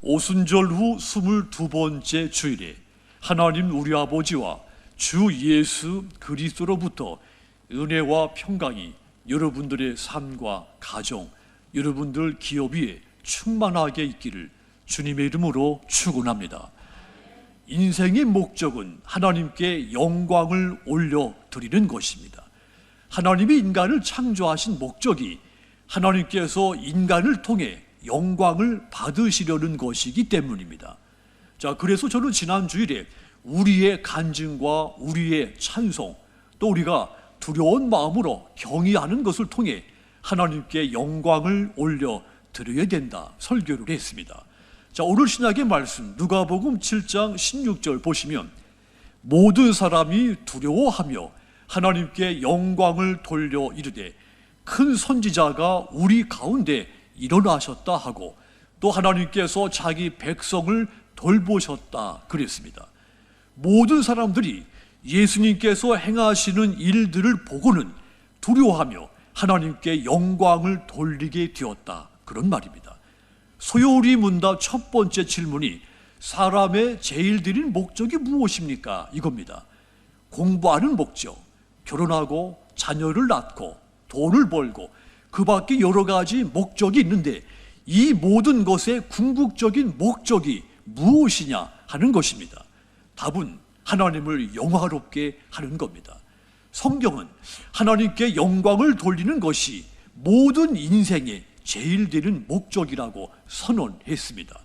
오순절 후 22번째 주일에 하나님 우리 아버지와 주 예수 그리스도로부터 은혜와 평강이 여러분들의 삶과 가정, 여러분들 기업 위에 충만하게 있기를 주님의 이름으로 축원합니다. 인생의 목적은 하나님께 영광을 올려드리는 것입니다. 하나님이 인간을 창조하신 목적이 하나님께서 인간을 통해 영광을 받으시려는 것이기 때문입니다. 자, 그래서 저는 지난 주일에 우리의 간증과 우리의 찬송, 또 우리가 두려운 마음으로 경의하는 것을 통해 하나님께 영광을 올려드려야 된다 설교를 했습니다. 자, 오늘 신약의 말씀 누가복음 7장 16절 보시면 모든 사람이 두려워하며 하나님께 영광을 돌려 이르되 큰 선지자가 우리 가운데 일어나셨다 하고 또 하나님께서 자기 백성을 돌보셨다 그랬습니다. 모든 사람들이 예수님께서 행하시는 일들을 보고는 두려워하며 하나님께 영광을 돌리게 되었다, 그런 말입니다. 소요리 문답 첫 번째 질문이 사람의 제일 드린 목적이 무엇입니까? 이겁니다. 공부하는 목적, 결혼하고 자녀를 낳고 돈을 벌고 그 밖에 여러 가지 목적이 있는데 이 모든 것의 궁극적인 목적이 무엇이냐 하는 것입니다. 답은 하나님을 영화롭게 하는 겁니다. 성경은 하나님께 영광을 돌리는 것이 모든 인생의 제일 되는 목적이라고 선언했습니다.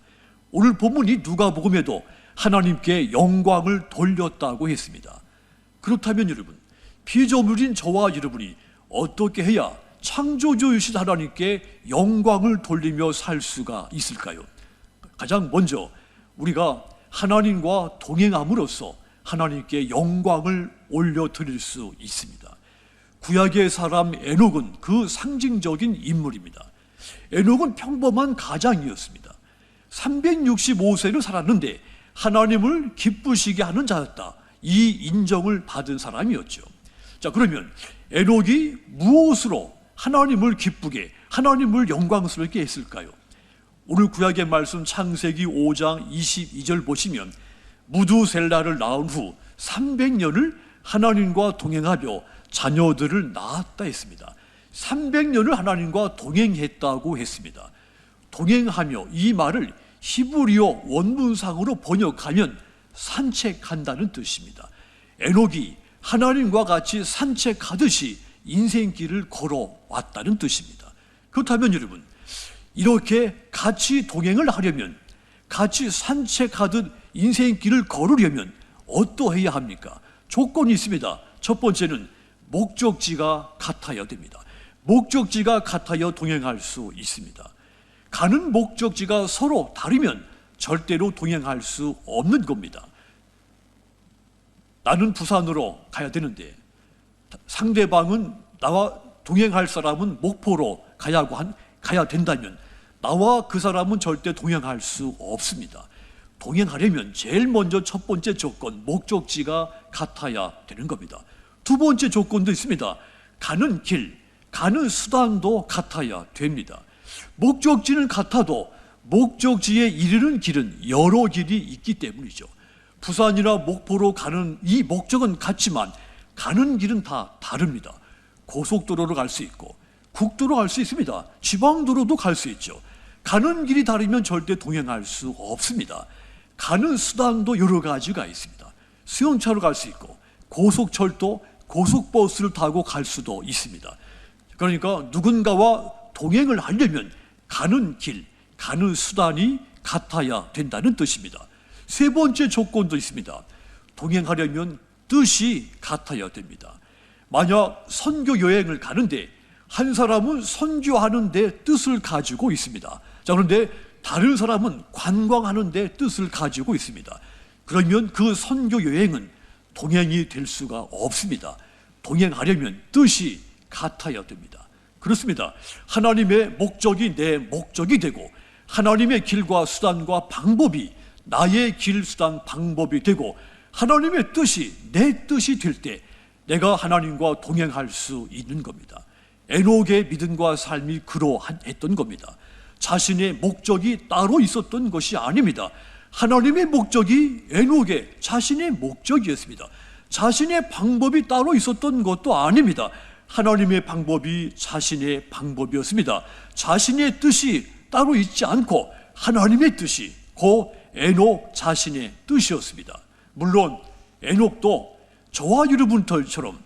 오늘 본문이 누가복음에도 하나님께 영광을 돌렸다고 했습니다. 그렇다면 여러분, 피조물인 저와 여러분이 어떻게 해야 창조주이신 하나님께 영광을 돌리며 살 수가 있을까요? 가장 먼저 우리가 하나님과 동행함으로써 하나님께 영광을 올려드릴 수 있습니다. 구약의 사람 에녹은 그 상징적인 인물입니다. 에녹은 평범한 가장이었습니다. 365세를 살았는데 하나님을 기쁘시게 하는 자였다, 이 인정을 받은 사람이었죠. 자, 그러면 에녹이 무엇으로 하나님을 기쁘게, 하나님을 영광스럽게 했을까요? 오늘 구약의 말씀 창세기 5장 22절 보시면 무두셀라를 낳은 후 300년을 하나님과 동행하며 자녀들을 낳았다 했습니다. 300년을 하나님과 동행했다고 했습니다. 동행하며, 이 말을 히브리어 원문상으로 번역하면 산책한다는 뜻입니다. 에녹이 하나님과 같이 산책하듯이 인생길을 걸어왔다는 뜻입니다. 그렇다면 여러분, 이렇게 같이 동행을 하려면, 같이 산책하듯 인생길을 걸으려면 어떠해야 합니까? 조건이 있습니다. 첫 번째는 목적지가 같아야 됩니다. 목적지가 같아야 동행할 수 있습니다. 가는 목적지가 서로 다르면 절대로 동행할 수 없는 겁니다. 나는 부산으로 가야 되는데 상대방은, 나와 동행할 사람은 목포로 가야 된다면 나와 그 사람은 절대 동행할 수 없습니다. 동행하려면 제일 먼저 첫 번째 조건, 목적지가 같아야 되는 겁니다. 두 번째 조건도 있습니다. 가는 길, 가는 수단도 같아야 됩니다. 목적지는 같아도 목적지에 이르는 길은 여러 길이 있기 때문이죠. 부산이나 목포로 가는 이 목적은 같지만 가는 길은 다 다릅니다. 고속도로로 갈 수 있고 국도로 갈 수 있습니다. 지방도로도 갈 수 있죠. 가는 길이 다르면 절대 동행할 수 없습니다. 가는 수단도 여러 가지가 있습니다. 수용차로 갈 수 있고 고속철도, 고속버스를 타고 갈 수도 있습니다. 그러니까 누군가와 동행을 하려면 가는 길, 가는 수단이 같아야 된다는 뜻입니다. 세 번째 조건도 있습니다. 동행하려면 뜻이 같아야 됩니다. 만약 선교 여행을 가는데 한 사람은 선교하는 데 뜻을 가지고 있습니다. 자, 그런데 다른 사람은 관광하는 데 뜻을 가지고 있습니다. 그러면 그 선교 여행은 동행이 될 수가 없습니다. 동행하려면 뜻이 같아야 됩니다. 그렇습니다. 하나님의 목적이 내 목적이 되고 하나님의 길과 수단과 방법이 나의 길, 수단, 방법이 되고 하나님의 뜻이 내 뜻이 될 때 내가 하나님과 동행할 수 있는 겁니다. 에녹의 믿음과 삶이 그러했던 겁니다. 자신의 목적이 따로 있었던 것이 아닙니다. 하나님의 목적이 에녹의 자신의 목적이었습니다. 자신의 방법이 따로 있었던 것도 아닙니다. 하나님의 방법이 자신의 방법이었습니다. 자신의 뜻이 따로 있지 않고 하나님의 뜻이 곧 에녹 자신의 뜻이었습니다. 물론 에녹도 저와 여러분들처럼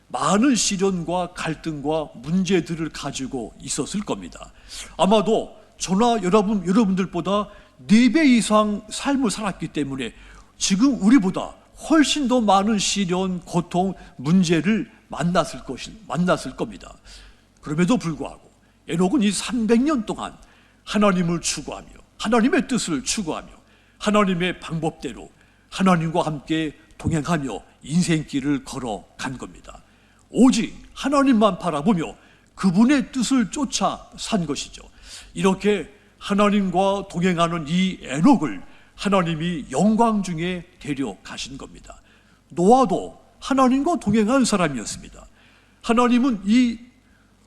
많은 시련과 갈등과 문제들을 가지고 있었을 겁니다. 아마도 저나 여러분들보다 4배 이상 삶을 살았기 때문에 지금 우리보다 훨씬 더 많은 시련, 고통, 문제를 만났을 겁니다. 그럼에도 불구하고 에녹은 이 300년 동안 하나님을 추구하며 하나님의 뜻을 추구하며 하나님의 방법대로 하나님과 함께 동행하며 인생길을 걸어간 겁니다. 오직 하나님만 바라보며 그분의 뜻을 쫓아 산 것이죠. 이렇게 하나님과 동행하는 이 에녹을 하나님이 영광 중에 데려가신 겁니다. 노아도 하나님과 동행한 사람이었습니다. 하나님은 이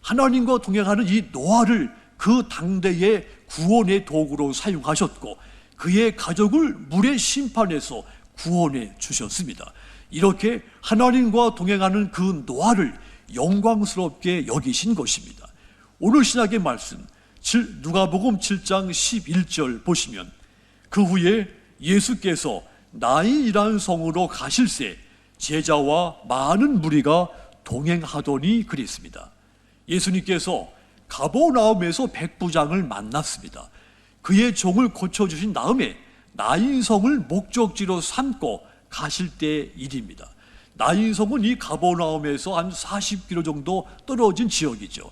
하나님과 동행하는 이 노아를 그 당대의 구원의 도구로 사용하셨고 그의 가족을 물의 심판에서 구원해 주셨습니다. 이렇게 하나님과 동행하는 그 노아를 영광스럽게 여기신 것입니다. 오늘 신약의 말씀 누가복음 7장 11절 보시면 그 후에 예수께서 나인이라는 성으로 가실새 제자와 많은 무리가 동행하더니 그랬습니다. 예수님께서 가버나움에서 백부장을 만났습니다. 그의 종을 고쳐주신 다음에 나인성을 목적지로 삼고 가실 때 일입니다. 나인성은 이 가버나움에서 한 40km 정도 떨어진 지역이죠.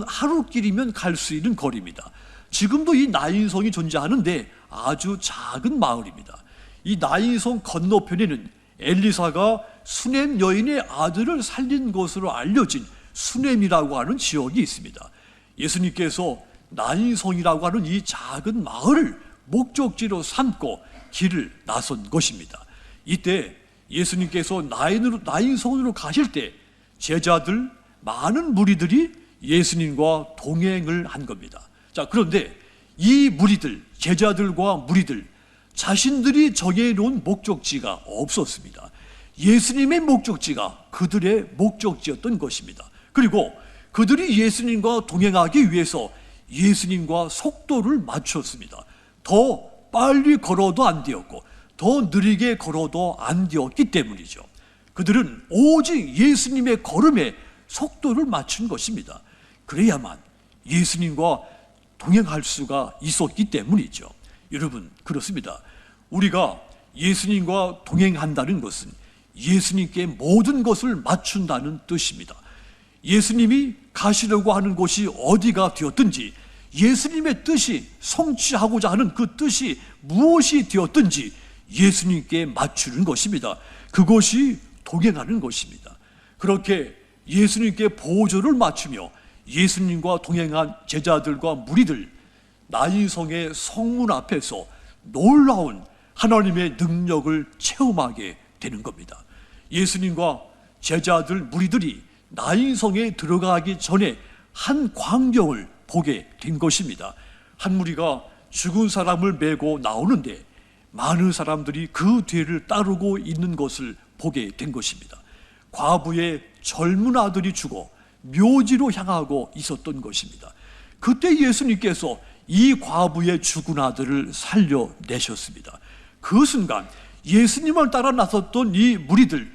하루길이면 갈 수 있는 거리입니다. 지금도 이 나인성이 존재하는데 아주 작은 마을입니다. 이 나인성 건너편에는 엘리사가 수넴 여인의 아들을 살린 것으로 알려진 수넴이라고 하는 지역이 있습니다. 예수님께서 나인성이라고 하는 이 작은 마을을 목적지로 삼고 길을 나선 것입니다. 이때 예수님께서 나인성으로 가실 때 제자들, 많은 무리들이 예수님과 동행을 한 겁니다. 자, 그런데 이 무리들, 제자들과 무리들 자신들이 정해놓은 목적지가 없었습니다. 예수님의 목적지가 그들의 목적지였던 것입니다. 그리고 그들이 예수님과 동행하기 위해서 예수님과 속도를 맞췄습니다. 더 빨리 걸어도 안 되었고 더 느리게 걸어도 안 되었기 때문이죠. 그들은 오직 예수님의 걸음에 속도를 맞춘 것입니다. 그래야만 예수님과 동행할 수가 있었기 때문이죠. 여러분, 그렇습니다. 우리가 예수님과 동행한다는 것은 예수님께 모든 것을 맞춘다는 뜻입니다. 예수님이 가시려고 하는 곳이 어디가 되었든지 예수님의 뜻이 성취하고자 하는 그 뜻이 무엇이 되었든지 예수님께 맞추는 것입니다. 그것이 동행하는 것입니다. 그렇게 예수님께 보조를 맞추며 예수님과 동행한 제자들과 무리들 나인성의 성문 앞에서 놀라운 하나님의 능력을 체험하게 되는 겁니다. 예수님과 제자들 무리들이 나인성에 들어가기 전에 한 광경을 보게 된 것입니다. 한 무리가 죽은 사람을 메고 나오는데 많은 사람들이 그 뒤를 따르고 있는 것을 보게 된 것입니다. 과부의 젊은 아들이 죽어 묘지로 향하고 있었던 것입니다. 그때 예수님께서 이 과부의 죽은 아들을 살려내셨습니다. 그 순간 예수님을 따라 나섰던 이 무리들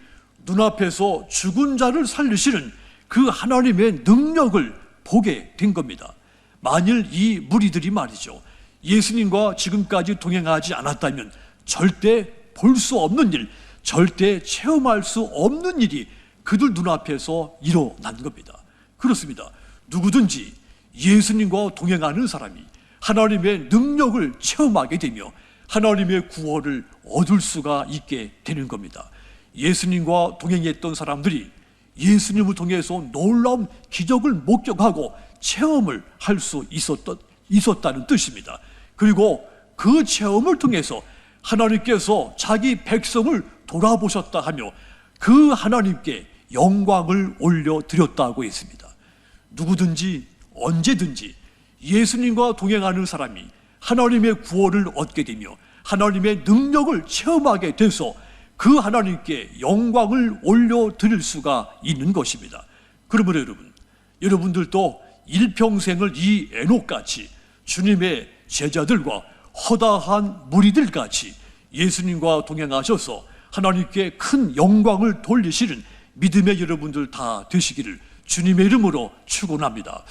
눈앞에서 죽은 자를 살리시는 그 하나님의 능력을 보게 된 겁니다. 만일 이 무리들이 말이죠, 예수님과 지금까지 동행하지 않았다면 절대 볼 수 없는 일, 절대 체험할 수 없는 일이 그들 눈앞에서 일어난 겁니다. 그렇습니다. 누구든지 예수님과 동행하는 사람이 하나님의 능력을 체험하게 되며 하나님의 구원을 얻을 수가 있게 되는 겁니다. 예수님과 동행했던 사람들이 예수님을 통해서 놀라운 기적을 목격하고 체험을 할 수 있었다는 뜻입니다. 그리고 그 체험을 통해서 하나님께서 자기 백성을 돌아보셨다 하며 그 하나님께 영광을 올려드렸다고 했습니다. 누구든지 언제든지 예수님과 동행하는 사람이 하나님의 구원을 얻게 되며 하나님의 능력을 체험하게 돼서 그 하나님께 영광을 올려드릴 수가 있는 것입니다. 그러므로 여러분들도 일평생을 이 에녹같이 주님의 제자들과 허다한 무리들같이 예수님과 동행하셔서 하나님께 큰 영광을 돌리시는 믿음의 여러분들 다 되시기를 주님의 이름으로 축원합니다.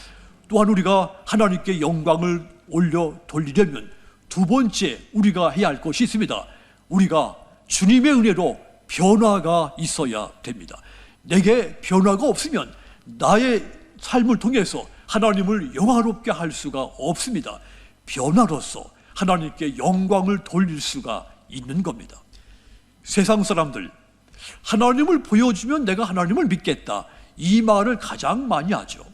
또한 우리가 하나님께 영광을 올려 돌리려면 두 번째 우리가 해야 할 것이 있습니다. 우리가 주님의 은혜로 변화가 있어야 됩니다. 내게 변화가 없으면 나의 삶을 통해서 하나님을 영화롭게 할 수가 없습니다. 변화로서 하나님께 영광을 돌릴 수가 있는 겁니다. 세상 사람들, 하나님을 보여주면 내가 하나님을 믿겠다, 이 말을 가장 많이 하죠.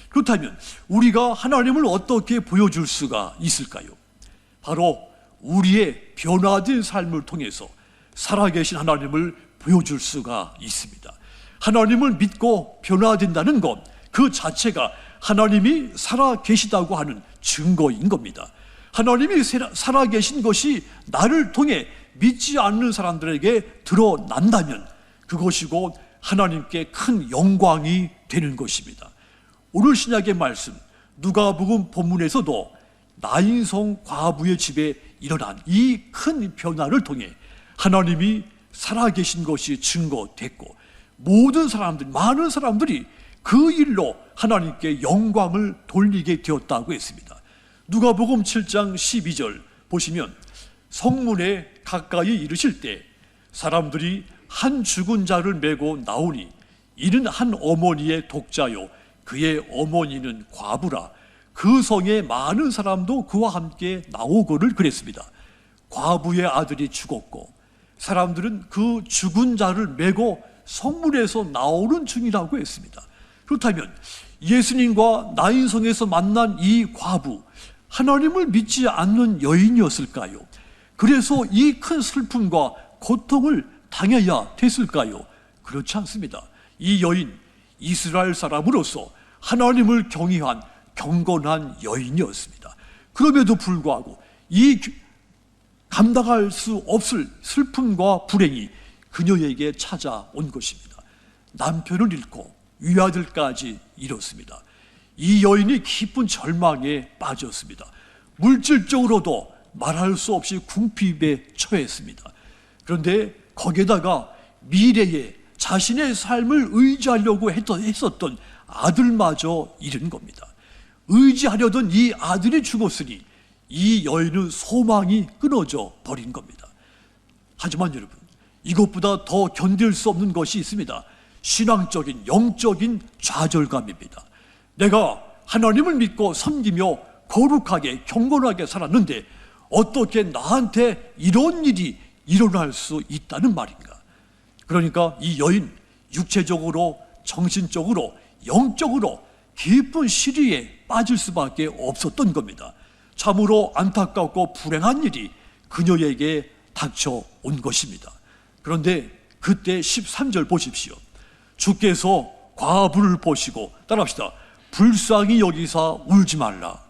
그렇다면 우리가 하나님을 어떻게 보여줄 수가 있을까요? 바로 우리의 변화된 삶을 통해서 살아계신 하나님을 보여줄 수가 있습니다. 하나님을 믿고 변화된다는 것, 그 자체가 하나님이 살아계시다고 하는 증거인 겁니다. 하나님이 살아계신 것이 나를 통해 믿지 않는 사람들에게 드러난다면 그것이 곧 하나님께 큰 영광이 되는 것입니다. 오늘 신약의 말씀 누가복음 본문에서도 나인성 과부의 집에 일어난 이 큰 변화를 통해 하나님이 살아계신 것이 증거됐고 모든 사람들, 많은 사람들이 그 일로 하나님께 영광을 돌리게 되었다고 했습니다. 누가복음 7장 12절 보시면 성문에 가까이 이르실 때 사람들이 한 죽은 자를 메고 나오니 이는 한 어머니의 독자요 그의 어머니는 과부라. 그 성에 많은 사람도 그와 함께 나오거를 그랬습니다. 과부의 아들이 죽었고 사람들은 그 죽은 자를 메고 성문에서 나오는 중이라고 했습니다. 그렇다면 예수님과 나인성에서 만난 이 과부, 하나님을 믿지 않는 여인이었을까요? 그래서 이 큰 슬픔과 고통을 당해야 됐을까요? 그렇지 않습니다. 이 여인, 이스라엘 사람으로서 하나님을 경외한 경건한 여인이었습니다. 그럼에도 불구하고 이 감당할 수 없을 슬픔과 불행이 그녀에게 찾아온 것입니다. 남편을 잃고 위아들까지 잃었습니다. 이 여인이 깊은 절망에 빠졌습니다. 물질적으로도 말할 수 없이 궁핍에 처했습니다. 그런데 거기에다가 미래에 자신의 삶을 의지하려고 했었던 아들마저 잃은 겁니다. 의지하려던 이 아들이 죽었으니 이 여인은 소망이 끊어져 버린 겁니다. 하지만 여러분, 이것보다 더 견딜 수 없는 것이 있습니다. 신앙적인, 영적인 좌절감입니다. 내가 하나님을 믿고 섬기며 거룩하게 경건하게 살았는데 어떻게 나한테 이런 일이 일어날 수 있다는 말인가? 그러니까 이 여인 육체적으로, 정신적으로, 영적으로 깊은 시리에 빠질 수밖에 없었던 겁니다. 참으로 안타깝고 불행한 일이 그녀에게 닥쳐온 것입니다. 그런데 그때 13절 보십시오. 주께서 과부를 보시고, 따라합시다. 불쌍히 여기사 울지 말라.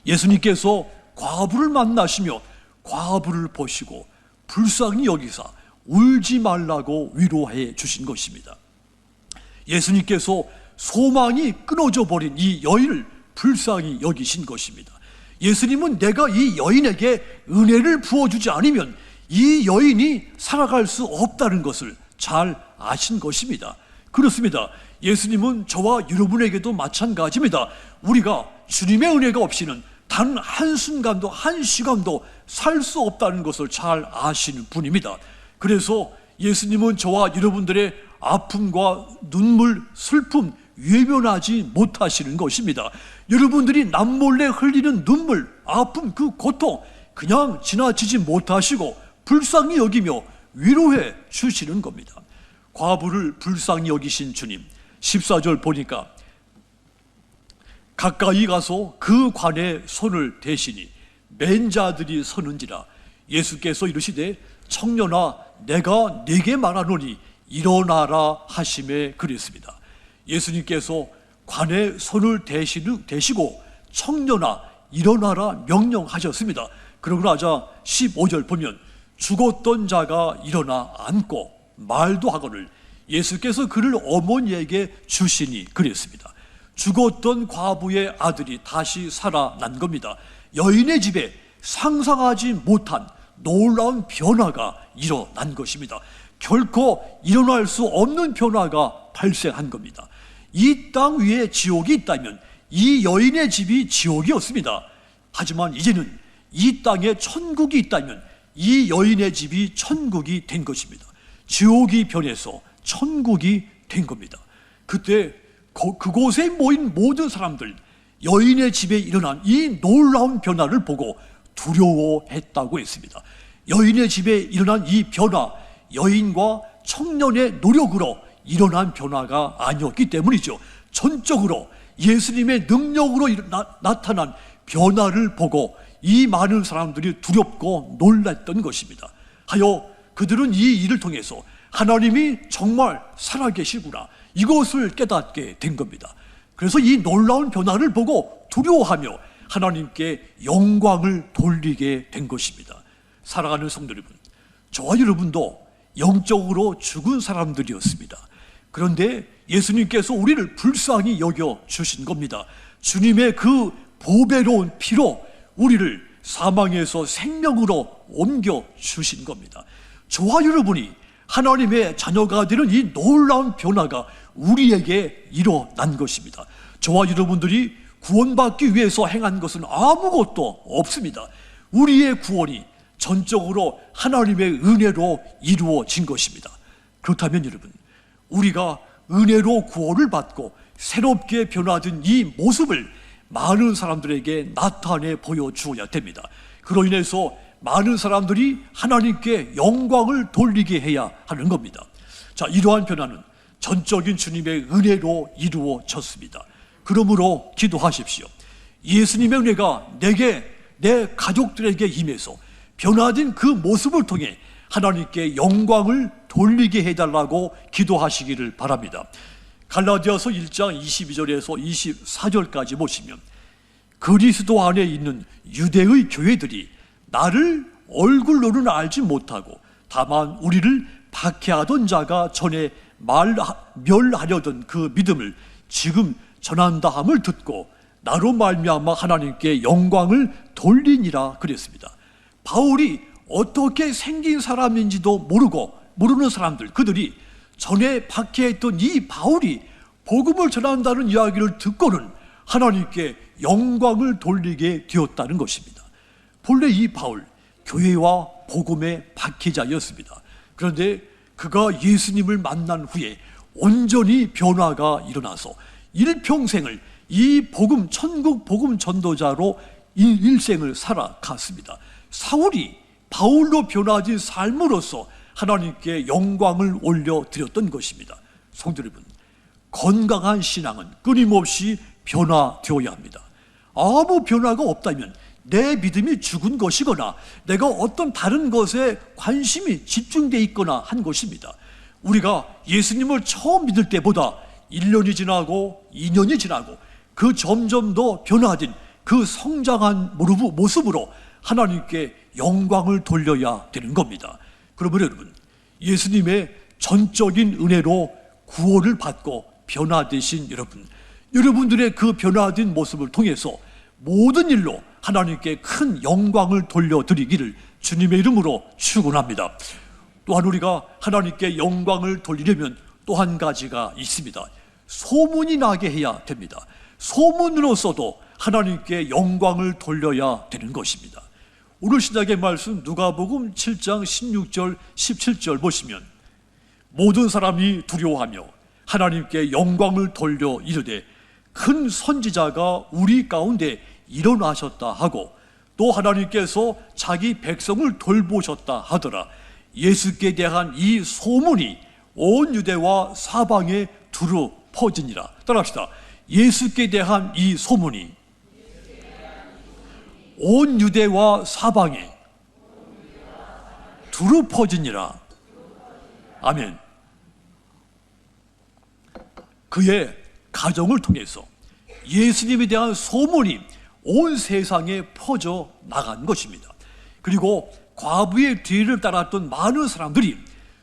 예수님께서 과부를 만나시며 과부를 보시고 불쌍히 여기사 울지 말라고 위로해 주신 것입니다. 예수님께서 소망이 끊어져 버린 이 여인을 불쌍히 여기신 것입니다. 예수님은 내가 이 여인에게 은혜를 부어주지 않으면 이 여인이 살아갈 수 없다는 것을 잘 아신 것입니다. 그렇습니다. 예수님은 저와 여러분에게도 마찬가지입니다. 우리가 주님의 은혜가 없이는 단 한순간도 한시간도 살 수 없다는 것을 잘 아시는 분입니다. 그래서 예수님은 저와 여러분들의 아픔과 눈물, 슬픔 외면하지 못하시는 것입니다. 여러분들이 남몰래 흘리는 눈물, 아픔, 그 고통 그냥 지나치지 못하시고 불쌍히 여기며 위로해 주시는 겁니다. 과부를 불쌍히 여기신 주님, 14절 보니까 가까이 가서 그 관에 손을 대시니 맨 자들이 서는지라. 예수께서 이르시되 청년아 내가 네게 말하노니 일어나라 하심에 그랬습니다. 예수님께서 관의 손을 대시고 청년아 일어나라 명령하셨습니다. 그러고 나자 15절 보면 죽었던 자가 일어나 앉고 말도 하거늘 예수께서 그를 어머니에게 주시니 그랬습니다. 죽었던 과부의 아들이 다시 살아난 겁니다. 여인의 집에 상상하지 못한 놀라운 변화가 일어난 것입니다. 결코 일어날 수 없는 변화가 발생한 겁니다. 이 땅 위에 지옥이 있다면 이 여인의 집이 지옥이었습니다. 하지만 이제는 이 땅에 천국이 있다면 이 여인의 집이 천국이 된 것입니다. 지옥이 변해서 천국이 된 겁니다. 그때 그곳에 모인 모든 사람들, 여인의 집에 일어난 이 놀라운 변화를 보고 두려워했다고 했습니다. 여인의 집에 일어난 이 변화, 여인과 청년의 노력으로 일어난 변화가 아니었기 때문이죠. 전적으로 예수님의 능력으로 나타난 변화를 보고 이 많은 사람들이 두렵고 놀랐던 것입니다. 하여 그들은 이 일을 통해서 하나님이 정말 살아계시구나, 이것을 깨닫게 된 겁니다. 그래서 이 놀라운 변화를 보고 두려워하며 하나님께 영광을 돌리게 된 것입니다. 사랑하는 성도 여러분, 저와 여러분도 영적으로 죽은 사람들이었습니다. 그런데 예수님께서 우리를 불쌍히 여겨 주신 겁니다. 주님의 그 보배로운 피로 우리를 사망에서 생명으로 옮겨 주신 겁니다. 저와 여러분이 하나님의 자녀가 되는 이 놀라운 변화가 우리에게 일어난 것입니다. 저와 여러분들이 구원받기 위해서 행한 것은 아무것도 없습니다. 우리의 구원이 전적으로 하나님의 은혜로 이루어진 것입니다. 그렇다면 여러분, 우리가 은혜로 구원을 받고 새롭게 변화된 이 모습을 많은 사람들에게 나타내 보여주어야 됩니다. 그로 인해서 많은 사람들이 하나님께 영광을 돌리게 해야 하는 겁니다. 자, 이러한 변화는 전적인 주님의 은혜로 이루어졌습니다. 그러므로 기도하십시오. 예수님의 은혜가 내게, 내 가족들에게 임해서 변화된 그 모습을 통해 하나님께 영광을 돌리게 해달라고 기도하시기를 바랍니다. 갈라디아서 1장 22절에서 24절까지 보시면 그리스도 안에 있는 유대의 교회들이 나를 얼굴로는 알지 못하고 다만 우리를 박해하던 자가 전에 멸하려던 그 믿음을 지금 전한다 함을 듣고 나로 말미암아 하나님께 영광을 돌리니라 그랬습니다. 바울이 어떻게 생긴 사람인지도 모르는 사람들, 그들이 전에 박해했던 이 바울이 복음을 전한다는 이야기를 듣고는 하나님께 영광을 돌리게 되었다는 것입니다. 본래 이 바울, 교회와 복음의 박해자였습니다. 그런데 그가 예수님을 만난 후에 온전히 변화가 일어나서 일평생을 이 복음, 천국 복음 전도자로 일생을 살아갔습니다. 사울이 바울로 변화진 삶으로서 하나님께 영광을 올려드렸던 것입니다. 성도 여러분, 건강한 신앙은 끊임없이 변화되어야 합니다. 아무 변화가 없다면 내 믿음이 죽은 것이거나 내가 어떤 다른 것에 관심이 집중되어 있거나 한 것입니다. 우리가 예수님을 처음 믿을 때보다 1년이 지나고 2년이 지나고 그 점점 더 변화된 그 성장한 모습으로 하나님께 영광을 돌려야 되는 겁니다. 그러면 여러분, 예수님의 전적인 은혜로 구원을 받고 변화되신 여러분들의 그 변화된 모습을 통해서 모든 일로 하나님께 큰 영광을 돌려드리기를 주님의 이름으로 축원합니다. 또한 우리가 하나님께 영광을 돌리려면 또 한 가지가 있습니다. 소문이 나게 해야 됩니다. 소문으로서도 하나님께 영광을 돌려야 되는 것입니다. 오늘 신약의 말씀 누가복음 7장 16절 17절 보시면 모든 사람이 두려워하며 하나님께 영광을 돌려 이르되 큰 선지자가 우리 가운데 일어나셨다 하고 또 하나님께서 자기 백성을 돌보셨다 하더라. 예수께 대한 이 소문이 온 유대와 사방에 두루 퍼지니라. 따라합시다. 예수께 대한 이 소문이 온 유대와 사방에 두루 퍼지니라. 아멘. 그의 가정을 통해서 예수님에 대한 소문이 온 세상에 퍼져 나간 것입니다. 그리고 과부의 뒤를 따랐던 많은 사람들이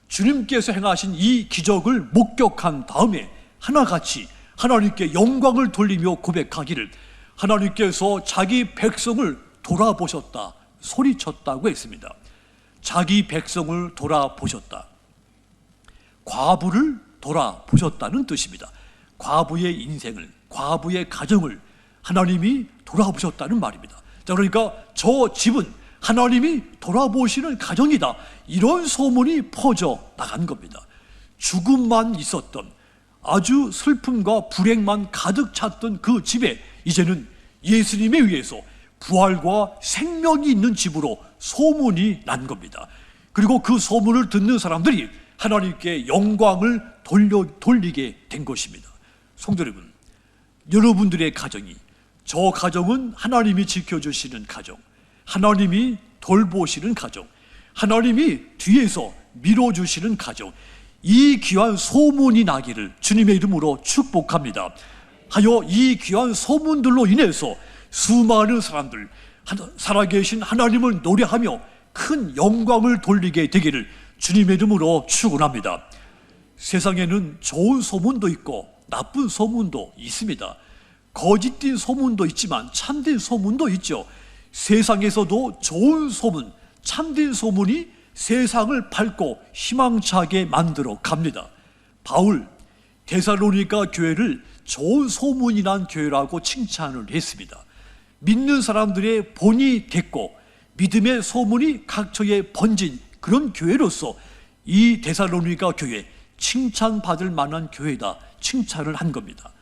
주님께서 행하신 이 기적을 목격한 다음에 하나같이 하나님께 영광을 돌리며 고백하기를 하나님께서 자기 백성을 돌아보셨다 소리쳤다고 했습니다. 자기 백성을 돌아보셨다. 과부를 돌아보셨다는 뜻입니다. 과부의 인생을, 과부의 가정을 하나님이 돌아보셨다는 말입니다. 자, 그러니까 저 집은 하나님이 돌아보시는 가정이다, 이런 소문이 퍼져 나간 겁니다. 죽음만 있었던, 아주 슬픔과 불행만 가득 찼던 그 집에 이제는 예수님에 의해서 부활과 생명이 있는 집으로 소문이 난 겁니다. 그리고 그 소문을 듣는 사람들이 하나님께 영광을 돌리게 된 것입니다. 성도 여러분, 여러분들의 가정이, 저 가정은 하나님이 지켜주시는 가정, 하나님이 돌보시는 가정, 하나님이 뒤에서 밀어주시는 가정, 이 귀한 소문이 나기를 주님의 이름으로 축복합니다. 하여 이 귀한 소문들로 인해서 수많은 사람들, 살아계신 하나님을 노래하며 큰 영광을 돌리게 되기를 주님의 이름으로 축원합니다. 세상에는 좋은 소문도 있고 나쁜 소문도 있습니다. 거짓된 소문도 있지만 참된 소문도 있죠. 세상에서도 좋은 소문, 참된 소문이 세상을 밝고 희망차게 만들어 갑니다. 바울, 데살로니가 교회를 좋은 소문이 난 교회라고 칭찬을 했습니다. 믿는 사람들의 본이 됐고 믿음의 소문이 각처에 번진 그런 교회로서 이 데살로니가 교회, 칭찬받을 만한 교회다 칭찬을 한 겁니다.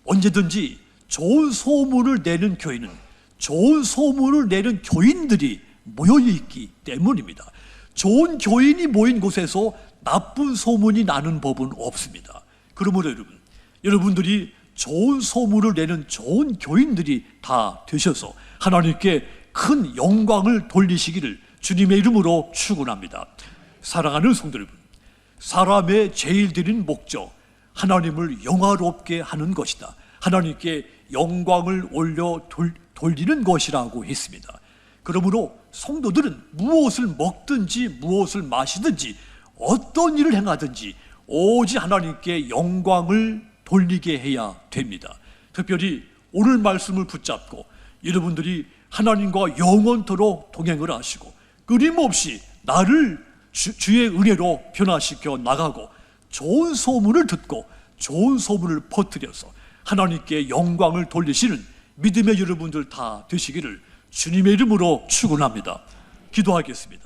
언제든지 좋은 소문을 내는 교회는 좋은 소문을 내는 교인들이 모여있기 때문입니다. 좋은 교인이 모인 곳에서 나쁜 소문이 나는 법은 없습니다. 그러므로 여러분들이 좋은 소문을 내는 좋은 교인들이 다 되셔서 하나님께 큰 영광을 돌리시기를 주님의 이름으로 축원합니다. 사랑하는 성도 여러분, 사람의 제일 드린 목적, 하나님을 영화롭게 하는 것이다, 하나님께 영광을 올려 돌리는 것이라고 했습니다. 그러므로 성도들은 무엇을 먹든지 무엇을 마시든지 어떤 일을 행하든지 오직 하나님께 영광을 돌리게 해야 됩니다. 특별히 오늘 말씀을 붙잡고 여러분들이 하나님과 영원토록 동행을 하시고 끊임없이 나를 주의 은혜로 변화시켜 나가고 좋은 소문을 듣고 좋은 소문을 퍼뜨려서 하나님께 영광을 돌리시는 믿음의 여러분들 다 되시기를 주님의 이름으로 축원합니다. 기도하겠습니다.